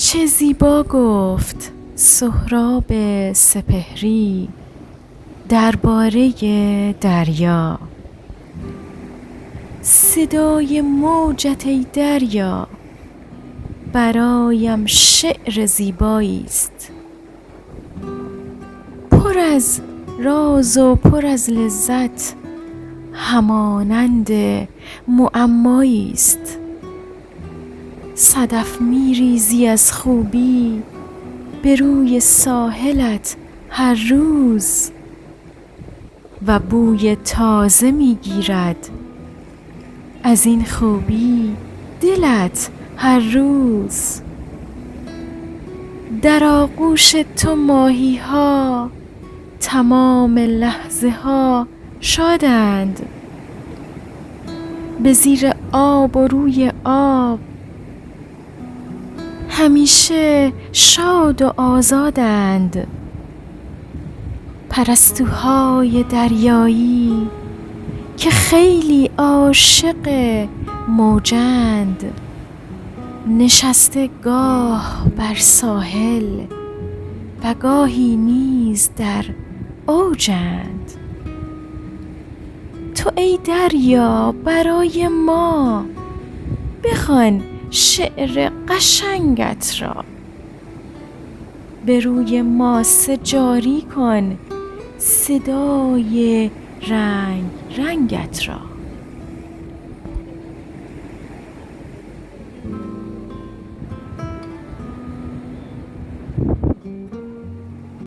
چه زیبا گفت سهراب سپهری درباره دریا. صدای موجت ای دریا برایم شعر زیبایی است، پر از راز و پر از لذت، همانند معمایی است. صدف میریزی از خوبی به روی ساحلت هر روز و بوی تازه میگیرد از این خوبی دلت هر روز. در آغوش تو ماهی ها تمام لحظه ها شادند، به زیر آب و روی آب همیشه شاد و آزادند. پرستوهای دریایی که خیلی عاشق موجند، نشسته گاه بر ساحل و گاهی نیز در اوجند. تو ای دریا برای ما بخوان شعر قشنگت را، به روی ماسه جاری کن صدای رنگ رنگت را.